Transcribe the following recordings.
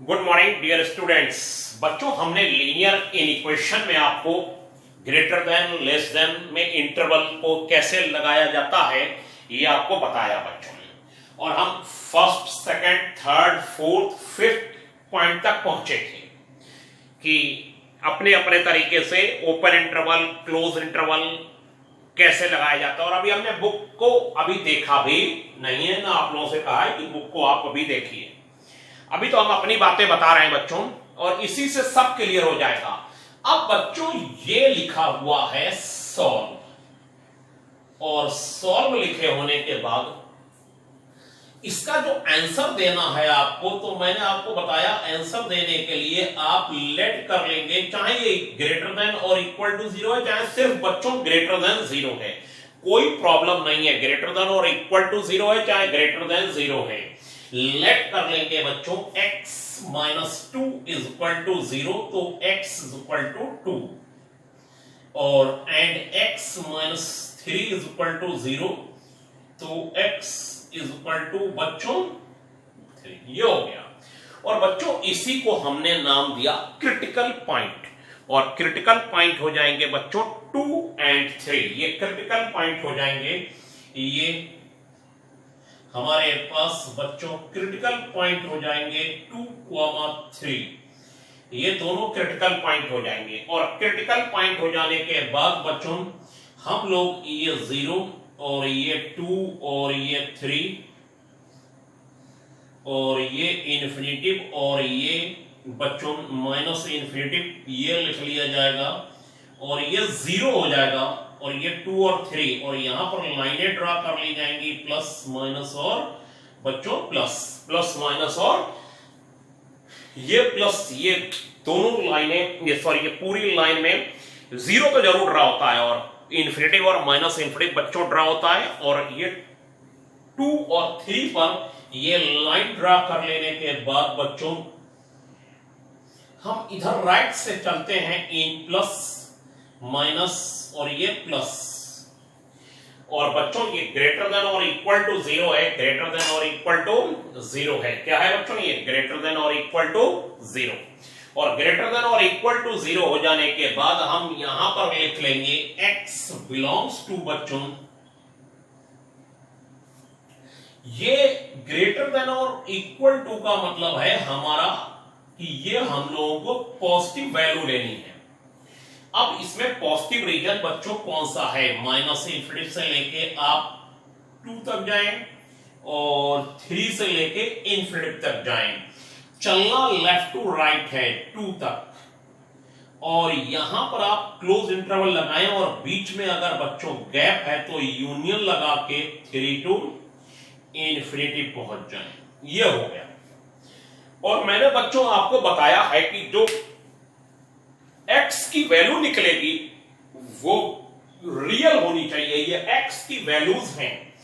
Good morning dear students. बच्चों, हमने linear inequation में आपको ग्रेटर देन लेस देन में इंटरवल को कैसे लगाया जाता है ये आपको बताया बच्चों ने, और हम first second third fourth fifth point तक पहुंचे थे कि अपने अपने तरीके से ओपन इंटरवल क्लोज इंटरवल कैसे लगाया जाता है। और अभी हमने बुक को अभी देखा भी नहीं है ना, आप लोगों से कहा है कि बुक को आप अभी देखिए। अभी तो हम अपनी बातें बता रहे हैं बच्चों, और इसी से सब क्लियर हो जाएगा। अब बच्चों ये लिखा हुआ है सॉल्व, और सॉल्व लिखे होने के बाद इसका जो आंसर देना है आपको, तो मैंने आपको बताया आंसर देने के लिए आप लेट कर लेंगे, चाहे ये ग्रेटर देन और इक्वल टू जीरो है, चाहे सिर्फ बच्चों ग्रेटर देन जीरो है, कोई प्रॉब्लम नहीं है। ग्रेटर देन और इक्वल टू जीरो है, चाहे ग्रेटर देन जीरो है, लेट कर लेंगे बच्चों x minus two is equal to zero, तो x is equal to two, और and x minus three is equal to zero, तो x इज इक्वल टू बच्चों थ्री। ये हो गया। और बच्चों इसी को हमने नाम दिया क्रिटिकल पॉइंट, और क्रिटिकल पॉइंट हो जाएंगे बच्चों टू एंड थ्री। ये क्रिटिकल पॉइंट हो जाएंगे, ये हमारे पास बच्चों क्रिटिकल पॉइंट हो जाएंगे 2,3। ये दोनों क्रिटिकल पॉइंट हो जाएंगे, और क्रिटिकल पॉइंट हो जाने के बाद बच्चों हम लोग ये 0 और ये 2 और ये 3 और ये इन्फिनिटिव और ये बच्चों माइनस इन्फिनिटिव ये लिख लिया जाएगा, और ये 0 हो जाएगा, और ये 2 और 3, और यहां पर लाइनें ड्रा कर ली जाएंगी प्लस माइनस और बच्चों प्लस प्लस माइनस, और ये प्लस ये दोनों लाइनें ये पूरी लाइन में 0 तो जरूर ड्रा होता है, और इन्फिनिटिव और माइनस इन्फिनिटिव बच्चों ड्रा होता है, और ये 2 और 3 पर ये लाइन ड्रा कर लेने के बाद बच्चों हम इधर राइट से चलते हैं, इन प्लस माइनस और ये प्लस, और बच्चों ये ग्रेटर देन और इक्वल टू जीरो है, ग्रेटर देन और इक्वल टू जीरो है। क्या है बच्चों? ये ग्रेटर देन और इक्वल टू जीरो, और ग्रेटर देन और इक्वल टू जीरो हो जाने के बाद हम यहां पर लिख लेंगे x बिलोंग्स टू बच्चों, ये ग्रेटर देन और इक्वल टू का मतलब है हमारा कि ये हम लोगों को पॉजिटिव वैल्यू लेनी है। अब इसमें पॉजिटिव रीजन बच्चों कौन सा है? माइनस इन्फिनिटी से लेके आप 2 तक जाएं, और 3 से लेके इन्फिनिटी तक जाएं। चलना लेफ्ट टू राइट है 2 तक, और यहां पर आप क्लोज इंटरवल लगाएं, और बीच में अगर बच्चों गैप है तो यूनियन लगा के 3 टू इन्फिनिटी पहुंच जाएं। ये हो गया। और मैंने बच्चों आपको बताया है कि जो x की वैल्यू निकलेगी वो रियल होनी चाहिए। ये x की वैल्यूज हैं।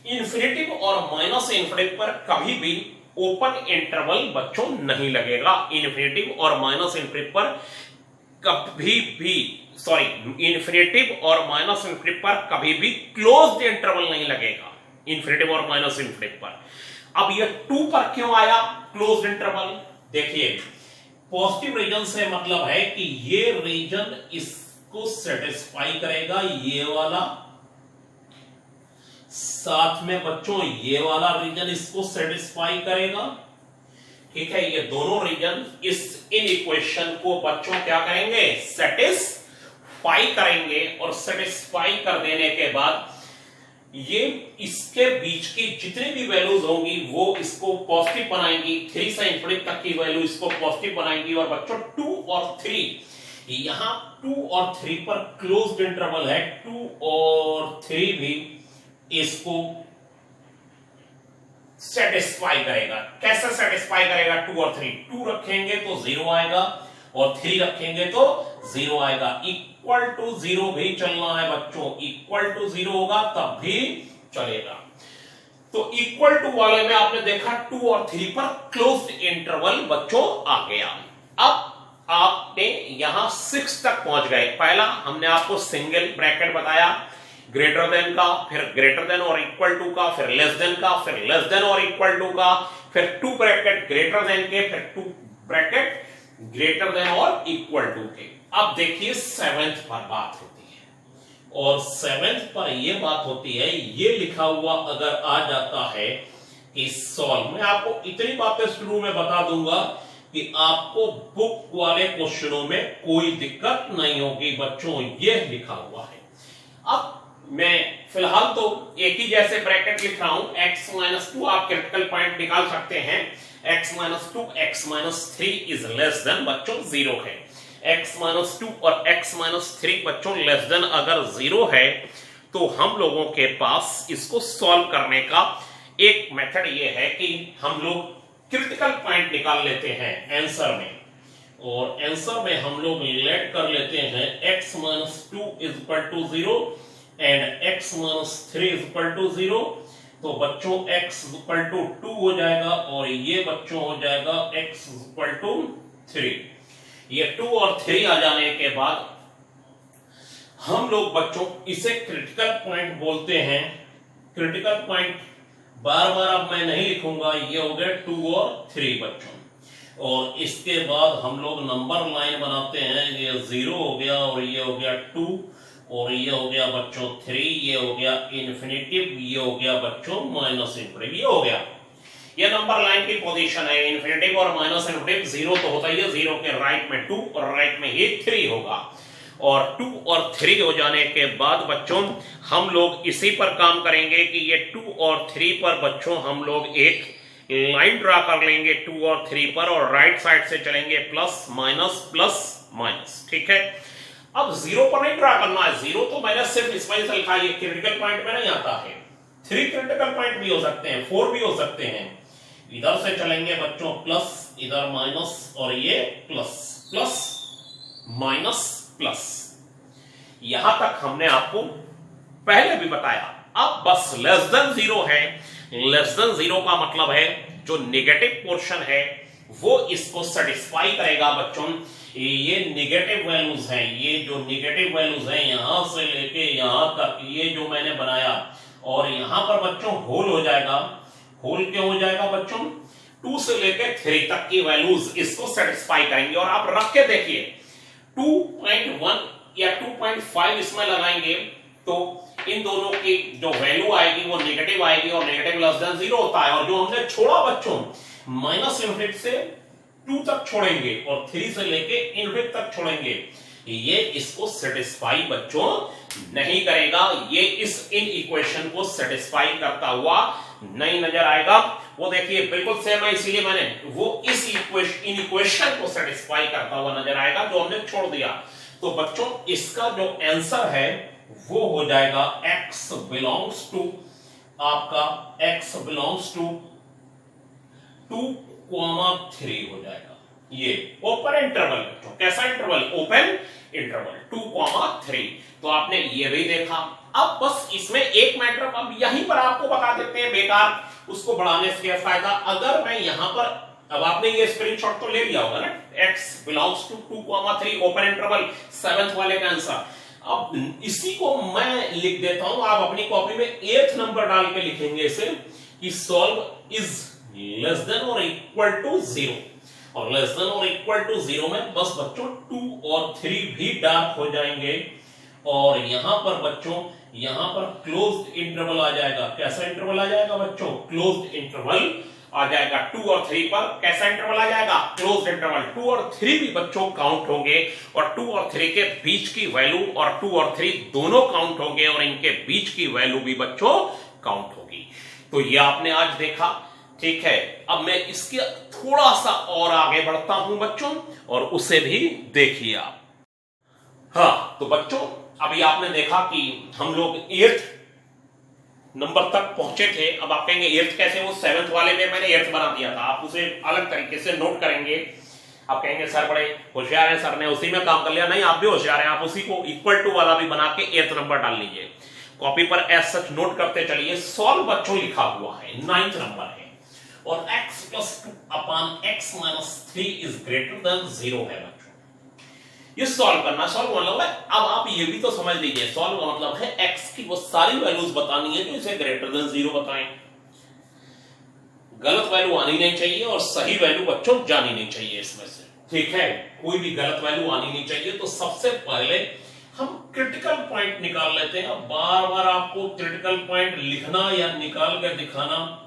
इन्फिनिटिव और माइनस इन्फिनिटिव पर कभी भी ओपन इंटरवल बच्चों नहीं लगेगा। इन्फिनिटिव और माइनस इन्फिनिटिव पर कभी भी इन्फिनिटिव और माइनस इन्फिनिटिव पर कभी भी क्लोज्ड इंटरवल नहीं लगेगा, इन्फिनिटिव और माइनस इन्फिनिटिव पर। अब ये 2 पर क्यों आया क्लोज्ड इंटरवल? देखिए, पॉजिटिव रीजन से मतलब है कि ये रीजन इसको सेटिस्फाई करेगा, ये वाला, साथ में बच्चों ये वाला रीजन इसको सेटिस्फाई करेगा। ठीक है, ये दोनों रीजन इस इन इक्वेशन को बच्चों क्या करेंगे? सेटिस्फाई करेंगे, और सेटिस्फाई कर देने के बाद ये इसके बीच की जितनी भी वैल्यूज होंगी वो इसको पॉजिटिव बनाएंगी। 3 से इंफिनिटी तक की वैल्यू इसको पॉजिटिव बनाएंगी, और बच्चों 2 और 3, यहां 2 और 3 पर क्लोज्ड इंटरवल है, 2 और 3 भी इसको सेटिस्फाई करेगा। कैसे सेटिस्फाई करेगा? 2 और 3, 2 रखेंगे तो 0 आएगा, और 3 रखेंगे तो 0 आएगा। इक्वल टू 0 भी चलना है बच्चों, इक्वल टू 0 होगा तब भी चलेगा। तो इक्वल टू वाले में आपने देखा 2 और 3 पर क्लोज्ड इंटरवल बच्चों आ गया। अब आपने यहां 6 तक पहुंच गए। पहला हमने आपको सिंगल ब्रैकेट बताया, ग्रेटर देन का, फिर ग्रेटर देन और इक्वल टू का, फिर लेस देन का, फिर लेस देन और इक्वल टू का, फिर 2 ब्रैकेट ग्रेटर देन के, फिर 2 ब्रैकेट ग्रेटर देन और इक्वल टू के। अब देखिए सेवेंथ पर बात होती है और सेवेंथ पर यह बात होती है, ये लिखा हुआ अगर आ जाता है कि सॉल्व, मैं आपको इतनी बातें शुरू में बता दूंगा कि आपको बुक वाले क्वेश्चनों में कोई दिक्कत नहीं होगी बच्चों, ये लिखा हुआ है। अब मैं फिलहाल तो एक ही जैसे ब्रैकेट लिख रहा हूं, x माइनस 2 आप क्रिटिकल पॉइंट निकाल सकते हैं, x minus 2 x minus 3 is less than बच्चों 0 है। x माइनस 2 और x माइनस 3 बच्चों लेस देन अगर 0 है तो हम लोगों के पास इसको सॉल्व करने का एक मेथड ये है कि हम लोग क्रिटिकल पॉइंट निकाल लेते हैं आंसर में, और आंसर में हम लोग लेट कर लेते हैं x minus 2 is equal to 0 and x minus 3 is equal to 0। तो बच्चों x इक्वल टू 2 हो जाएगा और ये बच्चों हो जाएगा x इक्वल टू 3। ये 2 और 3 आ जाने के बाद हम लोग बच्चों इसे क्रिटिकल पॉइंट बोलते हैं। क्रिटिकल पॉइंट बार बार अब मैं नहीं लिखूंगा, ये हो गया 2 और 3 बच्चों, और इसके बाद हम लोग नंबर लाइन बनाते हैं, ये 0 हो गया और ये हो गया 2 और ये हो गया बच्चों 3, ये हो गया इन्फिनिटिव, ये हो गया बच्चों माइनस इन्फिनिटिव, ये हो गया। ये नंबर लाइन की पोजीशन है, इन्फिनिटिव और माइनस इन्फिनिटिव, 0 तो होता ही है, 0 के राइट में 2 और राइट में ये 3 होगा, और 2 और 3 हो जाने के बाद बच्चों हम लोग इसी पर काम करेंगे कि ये 2 और 3 पर बच्चों हम लोग एक लाइन ड्रा कर लेंगे 2 और 3 पर, और राइट साइड से चलेंगे प्लस माइनस, ठीक है। अब 0 पर नहीं ड्रा करना है, 0 तो मैंने सिर्फ इसमें से लिखा, ये क्रिटिकल पॉइंट में नहीं आता है। 3 क्रिटिकल पॉइंट भी हो सकते हैं, 4 भी हो सकते हैं। इधर से चलेंगे बच्चों प्लस, इधर माइनस, और ये प्लस माइनस प्लस। यहां तक हमने आपको पहले भी बताया। अब बस लेस देन 0 है, लेस देन 0 का मतलब है जो नेगेटिव पोर्शन है वो इसको सेटिस्फाई करेगा बच्चों। ये नेगेटिव वैल्यूज हैं, ये जो नेगेटिव वैल्यूज हैं यहां से लेके यहां तक, ये जो मैंने बनाया, और यहां पर बच्चों होल हो जाएगा। होल क्यों हो जाएगा बच्चों? 2 से लेके 3 तक की वैल्यूज इसको सेटिस्फाई करेंगे। और आप रख के देखिए 2.1 या 2.5 इसमें लगाएंगे तो इन दोनों की जो वैल्यू आएगी वो नेगेटिव आएगी, और नेगेटिव लेस देन 0 होता है। और जो हमने छोड़ा बच्चों माइनस इन्फिनिटी से 2 तक छोड़ेंगे और 3 से लेके इन्फिनिटी तक छोड़ेंगे, ये इसको सेटिस्फाई बच्चों नहीं करेगा। ये इस इन इक्वेशन को सेटिस्फाई करता हुआ नहीं नजर आएगा। वो देखिए बिल्कुल सेम है, इसीलिए मैंने वो इस इन इक्वेशन को सेटिस्फाई करता हुआ नजर आएगा जो हमने छोड़ दिया। तो बच्चों इसका जो आंसर है वो हो जाएगा x बिलोंग्स टू, आपका x बिलोंग्स टू 2,3 हो जाएगा। ये ओपन इंटरवल बच्चों, कैसा इंटरवल? Open interval 2,3। तो आपने ये भी देखा। अब बस इसमें एक मैटर अब यहीं पर आपको बता देते हैं, बेकार उसको बढ़ाने से क्या फायदा। अगर मैं यहां पर, अब आपने ये स्क्रीनशॉट तो ले लिया होगा ना, x belongs to 2,3 open interval, 7th वाले का आंसर। अब इसी को मैं लिख देता हूं, आप अपनी कॉपी में 8th नंबर डाल के लिखेंगे इसे कि सॉल्व इज लेस देन और इक्वल टू 0, और लेस देन और इक्वल टू 0 में बस बच्चों 2 और 3 भी डार्क हो जाएंगे, और यहां पर बच्चों यहां पर क्लोज्ड इंटरवल आ जाएगा। कैसा इंटरवल आ जाएगा बच्चों? क्लोज्ड इंटरवल आ जाएगा 2 और 3 पर। कैसा इंटरवल आ जाएगा? Closed interval. 2 और 3 भी बच्चों काउंट होंगे, और 2 और 3 के बीच की वैल्यू, और 2 और 3 दोनों काउंट होंगे, और इनके बीच की वैल्यू भी बच्चों काउंट होगी। तो ये आपने आज देखा, ठीक है। अब मैं इसके थोड़ा सा और आगे बढ़ता हूं बच्चों, और उसे भी देखिए आप। हाँ, तो बच्चों अभी आपने देखा कि हम लोग 8th नंबर तक पहुंचे थे। अब आप कहेंगे 8th कैसे? वो 7th वाले में मैंने 8th बना दिया था। आप उसे अलग तरीके से नोट करेंगे। आप कहेंगे सर बड़े होशियार हैं, सर ने उसी में काम कर लिया। नहीं, आप भी होशियार हैं, आप उसी को इक्वल टू वाला भी बना के 8th नंबर डाल लीजिए। कॉपी पर एज सच नोट करते चलिए। सॉल्व बच्चों लिखा हुआ है, 9th नंबर है, और x plus 2 upon x minus 3 is greater than 0 है बच्चों। ये सॉल्व करना, सॉल्व मतलब है, अब आप ये भी तो समझ लीजिए, सॉल्व का मतलब है x की वो सारी वैल्यूज बतानी है जो इसे ग्रेटर देन 0 बताएं। गलत वैल्यू आनी नहीं चाहिए और सही वैल्यू बच्चों जानी नहीं चाहिए इसमें से, ठीक है। कोई भी गलत वैल्यू आनी नहीं चाहिए। तो सबसे पहले हम क्रिटिकल पॉइंट निकाल लेते हैं। अब बार बार आपको क्रिटिकल पॉइंट लिखना या निकाल कर दिखाना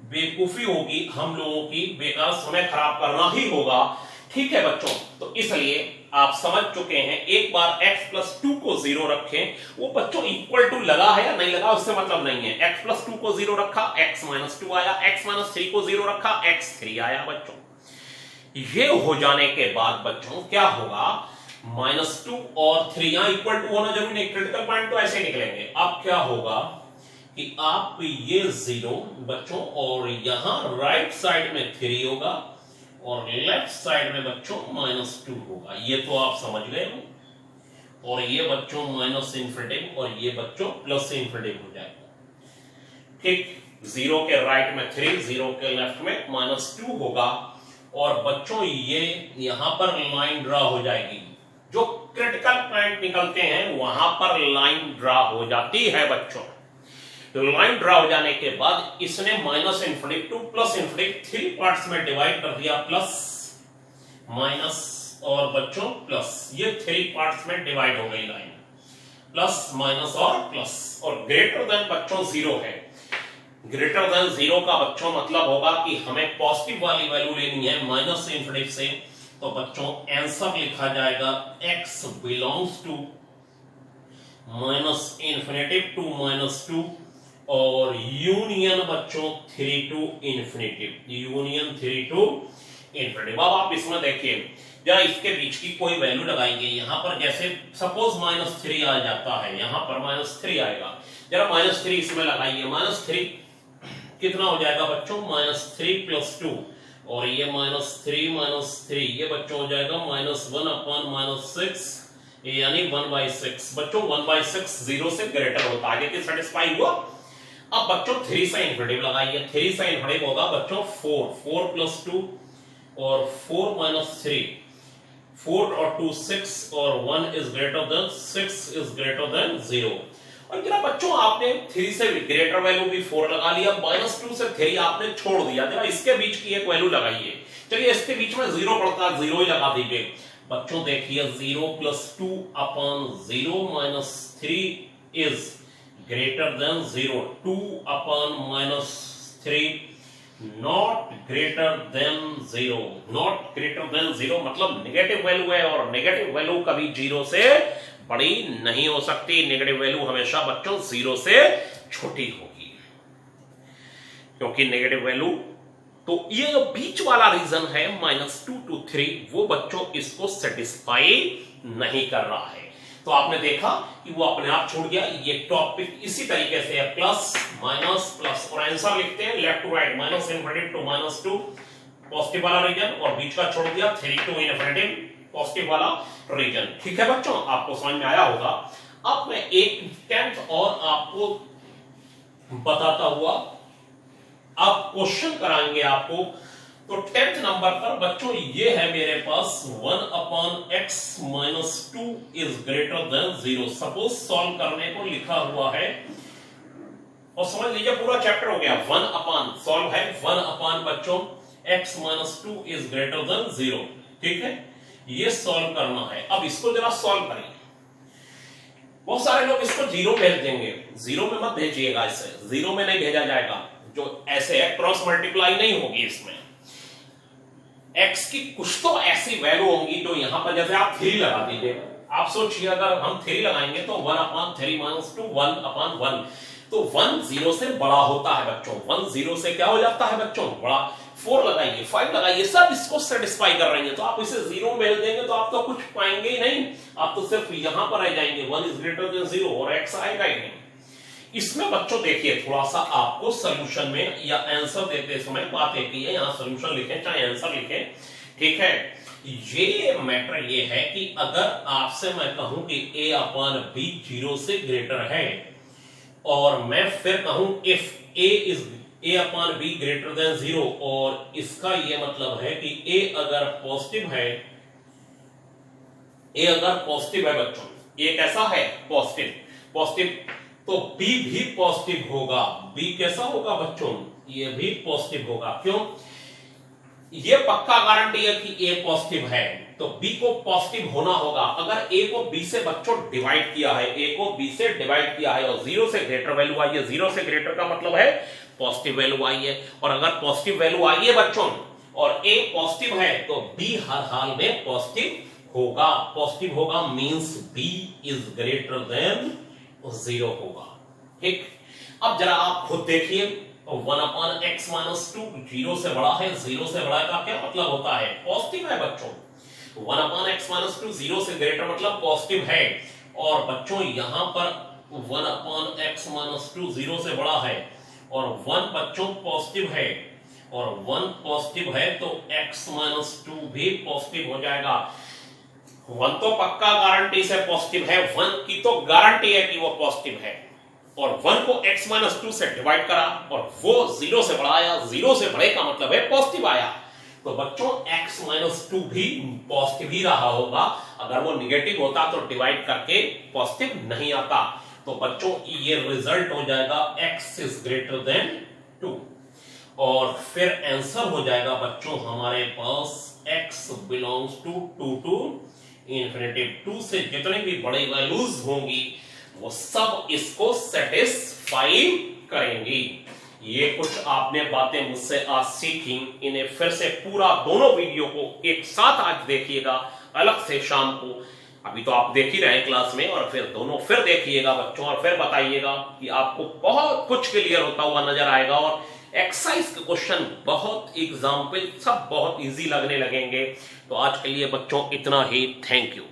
बेवकूफी होगी, हम लोगों की बेकार समय खराब करना ही होगा, ठीक है बच्चों। तो इसलिए आप समझ चुके हैं, एक बार x+2 को 0 रखें, वो बच्चों इक्वल टू लगा है या नहीं लगा उससे मतलब नहीं है। x+2 को 0 रखा, x-2 आया, x-3 को 0 रखा, x3 आया बच्चों। ये हो जाने के बाद बच्चों क्या होगा, -2 और 3 यहां इक्वल टू होना जरूरी नहीं, क्रिटिकल पॉइंट तो ऐसे निकलेंगे। अब क्या होगा कि आप ये 0 बच्चों और यहां राइट साइड में 3 होगा और लेफ्ट साइड में बच्चों -2 होगा। ये तो आप समझ गए हो। और ये बच्चों -∞ और ये बच्चों +∞ हो जाएगा, ठीक। 0 के राइट में 3, 0 के लेफ्ट में -2 होगा। और बच्चों ये यहां पर लाइन ड्रा हो जाएगी, जो क्रिटिकल पॉइंट निकलते हैं वहां पर लाइन ड्रा हो जाती है बच्चों। तो लाइन ड्रा हो जाने के बाद इसने -∞ टू +∞ 3 पार्ट्स में डिवाइड कर दिया, प्लस माइनस और बच्चों प्लस, ये 3 पार्ट्स में डिवाइड हो गई लाइन, प्लस माइनस और प्लस। और ग्रेटर देन बच्चों 0 है। ग्रेटर देन 0 का बच्चों मतलब होगा कि हमें पॉजिटिव वाली वैल्यू लेनी है -∞ से। तो बच्चों आंसर लिखा जाएगा x बिलोंग्स टू -∞ टू -2 और यूनियन बच्चों 3 टू ∞, यूनियन 3 टू ∞। अब आप इसमें देखिए जरा, इसके बीच की कोई वैल्यू लगाएंगे यहां पर, जैसे सपोज -3 आ जाता है, यहां पर -3 आएगा, जरा -3 इसमें लगाइए। -3 कितना हो जाएगा बच्चों, -3 + 2 और ये -3 ये बच्चों हो जाएगा -1/-6 यानी 1/6 बच्चों। 1/6 0 से ग्रेटर होता है, आगे सेटिस्फाई हुआ। अब बच्चों 3 से इन्फिनिटिव लगाइए, 3 से इन्फिनिटिव होगा बच्चों 4 + 2 और 4 - 3, 4 और 2 6 और 1 is greater then 6 is greater than 0। और जरा बच्चों आपने 3 से ग्रेटर वैल्यू भी 4 लगा लिया, -2 से 3 आपने छोड़ दिया, जरा इसके बीच की एक वैल्यू लगाइए। चलिए इसके बीच में 0 पड़ता है, 0 ही लगा दीजिए बच्चों। देखिए 0 + 2/0 - 3 is greater than 0, 2/-3 not greater than 0, not greater than 0 मतलब नेगेटिव वैल्यू है और नेगेटिव वैल्यू कभी 0 से बड़ी नहीं हो सकती। नेगेटिव वैल्यू हमेशा बच्चों 0 से छोटी होगी, क्योंकि नेगेटिव वैल्यू। तो ये जो बीच वाला रीजन है -2 to 3, वो बच्चों इसको सेटिस्फाई नहीं कर रहा है। तो आपने देखा कि वो अपने आप छूट गया। ये टॉपिक इसी तरीके से है, प्लस माइनस प्लस, और आंसर लिखते हैं left to right, -∞ to -2 positive वाला रीजन और बीच का छोड़ दिया 3 to ∞ पॉजिटिव वाला रीजन। ठीक है बच्चों, आपको समझ में आया होगा। अब मैं एक 10th और आपको बताता हुआ अब क्वेश्चन कराएंगे आपको। तो 10th नंबर पर बच्चों ये है मेरे पास 1/x - 2 is greater than 0। Suppose solve करने को लिखा हुआ है और समझ लीजिए पूरा चैप्टर हो गया। 1 सॉल्व है 1 बच्चों x - 2 इज ग्रेटर देन 0, ठीक है, ये सॉल्व करना है। अब इसको जरा सॉल्व करिए। बहुत सारे लोग इसको 0 भेज देंगे, 0 में मत भेजिएगा, इसे 0 में नहीं भेजा जाएगा, जो ऐसे है क्रॉस मल्टीप्लाई नहीं होगी इसमें। x की कुछ तो ऐसी वैल्यू होंगी जो यहां पर, जैसे आप 3 लगा दीजिए, आप सोचिए अगर हम 3 लगाएंगे तो 1/3 - 2 1/1, तो 1 0 से बड़ा होता है बच्चों। 1 0 से क्या हो जाता है बच्चों, बड़ा। 4 लगाइए, 5 लगाइए, सब इसको सेटिस्फाई कर रही है। तो आप इसे 0 में भेज देंगे तो आप तो कुछ पाएंगे ही नहीं, आप तो सिर्फ यहां पर आ जाएंगे 1 इज ग्रेटर देन 0 और x आएगा ही नहीं। इसमें बच्चों देखिए थोड़ा सा आपको सॉल्यूशन में या आंसर देते समय बात एक ही है, यहां सॉल्यूशन लिखें चाहे आंसर लिखें, ठीक है। ये मैटर ये है कि अगर आपसे मैं कहूं कि a/b 0 से ग्रेटर है और मैं फिर कहूं इफ a/b ग्रेटर देन 0, और इसका ये मतलब है कि a अगर पॉजिटिव है, a अगर पॉजिटिव है बच्चों, ये कैसा है, पॉजिटिव तो बी भी पॉजिटिव होगा। बी कैसा होगा बच्चों? ये भी पॉजिटिव होगा। क्यों? ये पक्का गारंटी है कि ए पॉजिटिव है, तो बी को पॉजिटिव होना होगा। अगर ए को बी से बच्चों डिवाइड किया है, ए को बी से डिवाइड किया है और 0 से ग्रेटर वैल्यू आई है, 0 से ग्रेटर का मतलब है पॉजिटिव वैल्यू आई है। और अगर पॉजिटिव वैल्यू आई है बच्चों और ए पॉजिटिव है, तो बी हर हाल में पॉजिटिव होगा। पॉजिटिव होगा means B is greater than 0 होगा। ठीक, अब जरा आप खुद देखिए, 1/x - 2 0 से बड़ा है, 0 से बड़ा का क्या मतलब होता है? पॉजिटिव है बच्चों। 1/x - 2 0 से ग्रेटर मतलब पॉजिटिव है। और बच्चों यहां पर 1/x - 2 0 से बड़ा है और 1 बच्चों पॉजिटिव है और 1 पॉजिटिव है, तो x - 2 भी पॉजिटिव हो जाएगा। 1 तो पक्का गारंटी से पॉजिटिव है, 1 की तो गारंटी है कि वो पॉजिटिव है। और 1 को x - 2 से डिवाइड करा और वो 0 से बड़ा आया, 0 से बड़े का मतलब है पॉजिटिव आया। तो बच्चों x - 2 भी पॉजिटिव ही रहा होगा। अगर वो निगेटिव होता तो डिवाइड करके पॉजिटिव नहीं आता। तो बच्चों ये रिजल्ट हो जाएगा x इज ग्रेटर देन 2। और फिर आंसर हो जाएगा बच्चों हमारे पास x belongs to 2 to infinity. 2 से जितने भी बड़ी वैल्यूज होंगी वो सब इसको सेटिस्फाई करेंगी। ये कुछ आपने बातें मुझसे आज सीखी, इन्हें फिर से पूरा दोनों वीडियो को एक साथ आज देखिएगा अलग से शाम को। अभी तो आप देख ही रहे क्लास में, और फिर दोनों फिर देखिएगा बच्चों और फिर बताइएगा कि आपको बहुत कुछ क्लियर होता हुआ नजर आएगा। और एक्सरसाइज के क्वेश्चन बहुत, एग्जाम्पल सब बहुत इजी लगने लगेंगे। तो आज के लिए बच्चों इतना ही। Thank you.